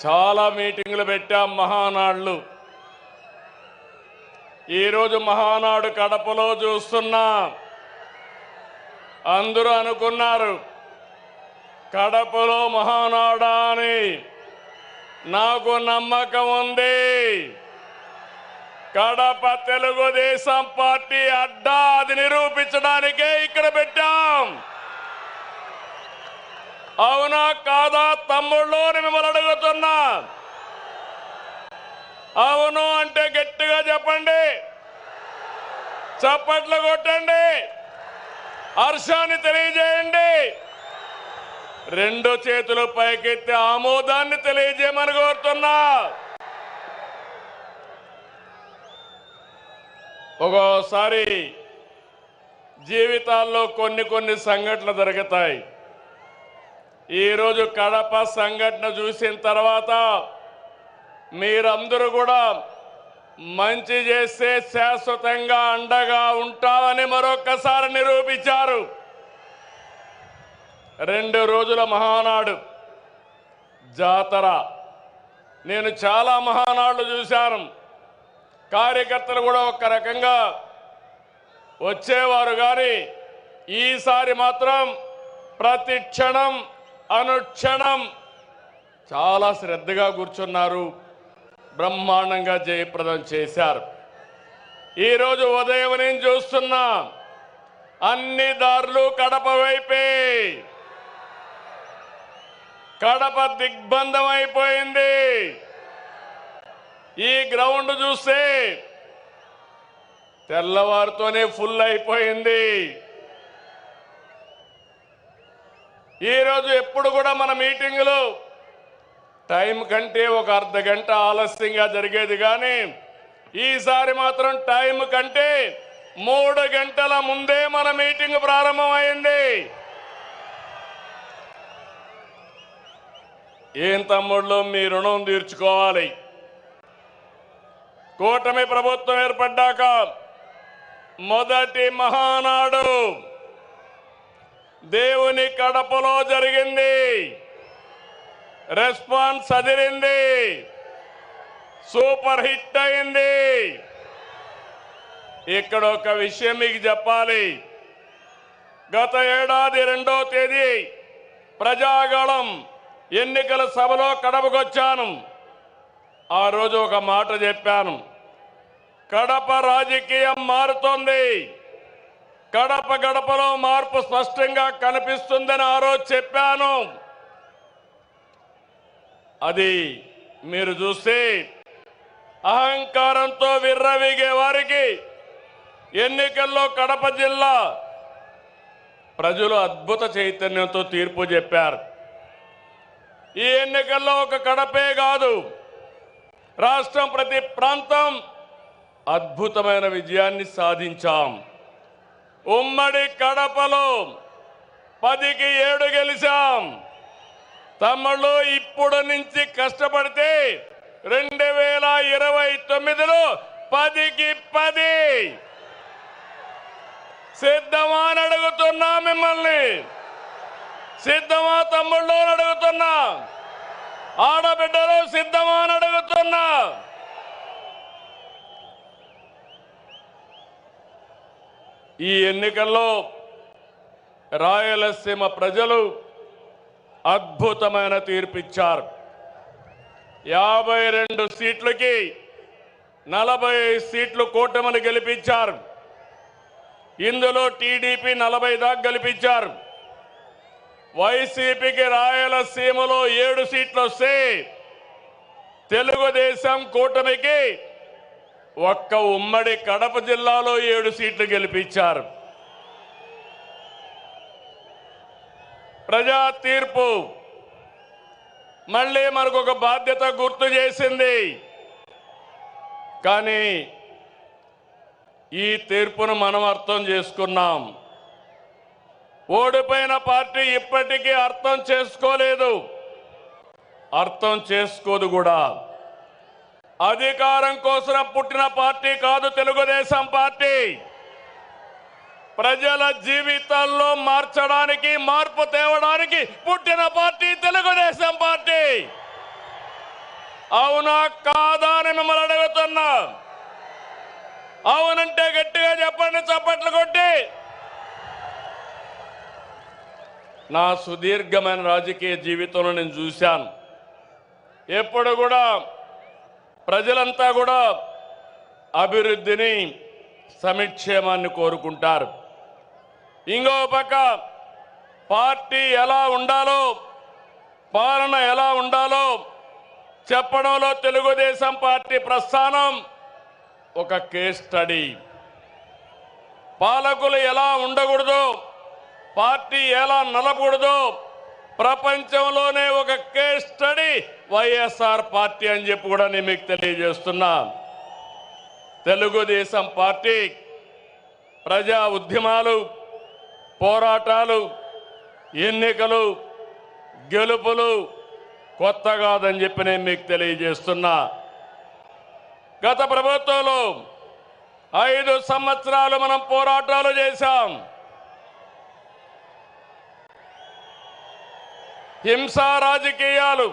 చాలా మీటింగులు పెట్టాం, మహానాడులు. ఈరోజు మహానాడు కడపలో చూస్తున్నా. అందరూ అనుకున్నారు కడపలో మహానాడా అని. నాకు నమ్మకం ఉంది. కడప తెలుగుదేశం పార్టీ అడ్డా, అది నిరూపించడానికే ఇక్కడ పెట్టాం. అవునా కాదా తమ్ముళ్ళు మిమ్మల్ని అడుగుతున్నా. అవును అంటే గట్టిగా చెప్పండి, చప్పట్లు కొట్టండి, హర్షాన్ని తెలియజేయండి. రెండు చేతులు పైకెత్తి ఆమోదాన్ని తెలియజేయమని కోరుతున్నా. ఒక్కోసారి జీవితాల్లో కొన్ని సంఘటనలు జరుగుతాయి. ఈరోజు కడప సంఘటన చూసిన తర్వాత మీరందరూ కూడా మంచి చేస్తే శాశ్వతంగా అండగా ఉంటామని మరొక్కసారి నిరూపించారు. 2 రోజుల మహానాడు జాతర. నేను చాలా మహానాడులు చూశాను. కార్యకర్తలు కూడా ఒక రకంగా వచ్చేవారు, కానీ ఈసారి మాత్రం ప్రతి క్షణం అనుక్షణం చాలా శ్రద్ధగా కూర్చున్నారు. బ్రహ్మాండంగా జయప్రదం చేశారు. ఈరోజు ఉదయం నేను చూస్తున్నా అన్ని దారులు కడప వైపే. కడప దిగ్బంధం అయిపోయింది. ఈ గ్రౌండ్ చూస్తే తెల్లవారితోనే ఫుల్ అయిపోయింది. ఈరోజు ఎప్పుడు కూడా మన మీటింగులు టైం కంటే ఒక అర్ధ గంట ఆలస్యంగా జరిగేది, కానీ ఈసారి మాత్రం టైం కంటే 3 గంటల ముందే మన మీటింగ్ ప్రారంభమైంది. ఏం తమ్ముళ్ళు, మీ రుణం తీర్చుకోవాలి. కూటమి ప్రభుత్వం ఏర్పడ్డాక మొదటి మహానాడు దేవుని కడపలో జరిగింది. రెస్పాన్స్ అదిరింది, సూపర్ హిట్ అయింది. ఇక్కడ ఒక విషయం మీకు చెప్పాలి. గత ఏడాది 2వ తేదీ ప్రజాగళం ఎన్నికల సభలో కడపకొచ్చాను. ఆ రోజు ఒక మాట చెప్పాను, కడప రాజకీయం మారుతోంది, కడప గడపలో మార్పు స్పష్టంగా కనిపిస్తుందని ఆ రోజు చెప్పాను. అది మీరు చూస్తే అహంకారంతో విర్రవీగే వారికి ఎన్నికల్లో కడప జిల్లా ప్రజలు అద్భుత చైతన్యంతో తీర్పు చెప్పారు. ఈ ఎన్నికల్లో ఒక కడపే కాదు, రాష్ట్రం ప్రతి ప్రాంతం అద్భుతమైన విజయాన్ని సాధించాం. ఉమ్మడి కడపలో 10కి 7 గెలిచాం. తమ్ముళ్ళు, ఇప్పుడు నుంచి కష్టపడితే 2029లో 10కి 10 సిద్ధమా అని అడుగుతున్నా. మిమ్మల్ని సిద్ధమా తమ్ముళ్ళు అని అడుగుతున్నా. ఆడబిడ్డలు సిద్ధమా అని అడుగుతున్నా. ఈ ఎన్నికల్లో రాయలసీమ ప్రజలు అద్భుతమైన తీర్పిచ్చారు. 52 సీట్లకి 40 సీట్లు కూటమిని గెలిపించారు. ఇందులో టీడీపీ 40 దాకా గెలిపించారు. వైసీపీకి రాయలసీమలో 7 సీట్లు వస్తే తెలుగుదేశం కూటమికి ఒక్క ఉమ్మడి కడప జిల్లాలో 7 సీట్లు గెలిపించారు. ప్రజా తీర్పు మళ్ళీ మనకు ఒక బాధ్యత గుర్తు చేసింది. కానీ ఈ తీర్పును మనం అర్థం చేసుకున్నాం. ఓడిపోయిన పార్టీ ఇప్పటికీ అర్థం చేసుకోలేదు, అర్థం చేసుకోదు కూడా. అధికారం కోసం పుట్టిన పార్టీ కాదు తెలుగుదేశం పార్టీ. ప్రజల జీవితాల్లో మార్చడానికి, మార్పు తేవడానికి పుట్టిన పార్టీ తెలుగుదేశం పార్టీ. అవునా కాదా అని మిమ్మల్ని అడుగుతున్నా. అవునంటే గట్టిగా చెప్పండి, చప్పట్లు కొట్టి. నా సుదీర్ఘమైన రాజకీయ జీవితంలో నేను చూశాను, ఎప్పుడు కూడా ప్రజలంతా కూడా అభివృద్ధిని, సంక్షేమాన్ని కోరుకుంటారు. ఇంకో పక్క పార్టీ ఎలా ఉండాలో, పాలన ఎలా ఉండాలో చెప్పడంలో తెలుగుదేశం పార్టీ ప్రస్థానం ఒక కేస్ స్టడీ. పాలకులు ఎలా ఉండకూడదు, పార్టీ ఎలా నలపకూడదు ప్రపంచంలోనే ఒక కేస్ స్టడీ వైఎస్ఆర్ పార్టీ అని చెప్పి కూడా నేను మీకు తెలియజేస్తున్నా. తెలుగుదేశం పార్టీ ప్రజా ఉద్యమాలు, పోరాటాలు, ఎన్నికలు, గెలుపులు కొత్త కాదని చెప్పి నేను మీకు తెలియజేస్తున్నా. గత ప్రభుత్వంలో 5 సంవత్సరాలు మనం పోరాటాలు చేశాం. హింసా రాజకీయాలు,